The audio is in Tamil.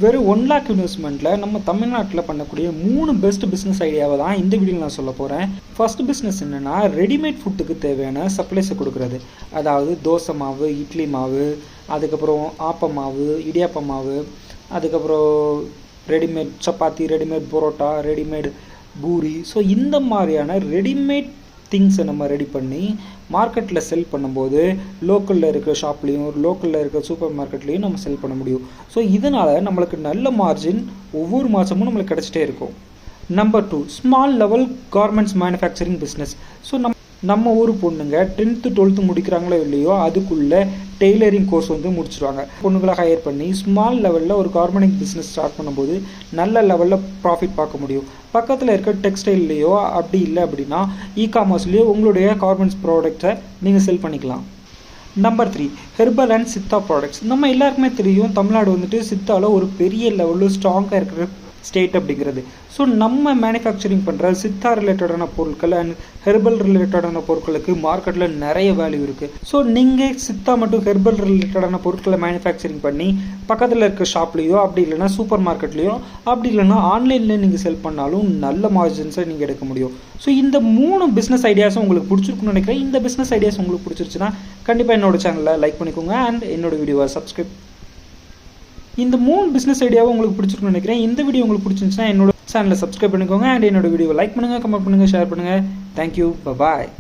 வெறும் 1 lakh இன்வெஸ்ட்மெண்ட்டில் நம்ம தமிழ்நாட்டில் பண்ணக்கூடிய 3 பெஸ்ட் பிஸ்னஸ் ஐடியாவை தான் இந்த வீடியோவில் நான் சொல்ல போகிறேன். ஃபர்ஸ்ட் பிஸ்னஸ் என்னென்னா, ரெடிமேட் ஃபுட்டுக்கு தேவையான சப்ளைஸை கொடுக்குறது. அதாவது தோசை மாவு, இட்லி மாவு, அதுக்கப்புறம் ஆப்ப மாவு, இடியாப்ப மாவு, அதுக்கப்புறம் readymade chapati, readymade parotta, readymade puri. So இந்த மாதிரியான ரெடிமேட் திங்ஸை நம்ம ரெடி பண்ணி மார்க்கெட்டில் செல் பண்ணும்போது லோக்கலில் இருக்கிற ஷாப்லேயும் லோக்கலில் இருக்கிற சூப்பர் மார்க்கெட்லேயும் நம்ம செல் பண்ண முடியும். ஸோ இதனால் நம்மளுக்கு நல்ல மார்ஜின் ஒவ்வொரு மாதமும் நம்மளுக்கு கிடச்சிட்டே இருக்கும். Number 2, small level garments manufacturing business. So நம்ம ஊர் பொண்ணுங்க 10th 12th முடிக்கிறாங்களோ இல்லையோ அதுக்குள்ளே டெய்லரிங் கோர்ஸ் முடிச்சிருவாங்க. பொண்ணுங்களை ஹையர் பண்ணி ஸ்மால் லெவலில் ஒரு கார்மெண்டிங் பிஸ்னஸ் ஸ்டார்ட் பண்ணும்போது நல்ல லெவலில் ப்ராஃபிட் பார்க்க முடியும். பக்கத்தில் இருக்க டெக்ஸ்டைல்லையோ அப்படி இல்லை அப்படின்னா இ-காமர்ஸ்லேயோ உங்களுடைய கார்மெண்ட்ஸ் ப்ராடக்டை நீங்கள் செல் பண்ணிக்கலாம். Number 3, herbal and Siddha products. நம்ம எல்லாருக்குமே தெரியும், தமிழ்நாடு சித்தாவில் ஒரு பெரிய லெவலில் ஸ்ட்ராங்காக இருக்கிற ஸ்டேட் அப்படிங்கிறது. ஸோ நம்ம மேனுஃபேக்சரிங் பண்ணுற சித்தா ரிலேட்டடான பொருட்கள் அண்ட் ஹெர்பல் ரிலேட்டடான பொருட்களுக்கு மார்க்கெட்டில் நிறைய வேல்யூ இருக்குது. ஸோ நீங்கள் சித்தா மற்றும் ஹெர்பல் ரிலேட்டடான பொருட்களை மேனுஃபேக்சரிங் பண்ணி பக்கத்தில் இருக்க ஷாப்லேயோ அப்படி இல்லைனா சூப்பர் மார்க்கெட்லேயோ அப்படி இல்லைனா ஆன்லைனில் நீங்கள் செல் பண்ணாலும் நல்ல மார்ஜின்ஸை நீங்கள் எடுக்க முடியும். ஸோ இந்த 3 பிஸ்னஸ் ஐடியாஸும் உங்களுக்கு பிடிச்சிருக்குன்னு நினைக்கிறேன். இந்த பிஸ்னஸ் ஐடியாஸ் உங்களுக்கு பிடிச்சிருச்சுன்னா கண்டிப்பாக என்னோட சேனலை லைக் பண்ணிக்கோங்க அண்ட் என்னோட வீடியோவை சப்ஸ்கிரைப். இந்த 3 பிஸ்னஸ் ஐடியாவை உங்களுக்கு பிடிச்சிருக்குன்னு நினைக்கிறேன். இந்த வீடியோ உங்களுக்கு பிடிச்சிருந்துச்சுன்னா என்னோட சேனலை சப்ஸ்கிரைப் பண்ணிக்கோங்க அண்ட் என்னோட வீடியோவை லைக் பண்ணுங்கள், கமெண்ட் பண்ணுங்கள், ஷேர் பண்ணுங்கள். தேங்க்யூ, பாய்.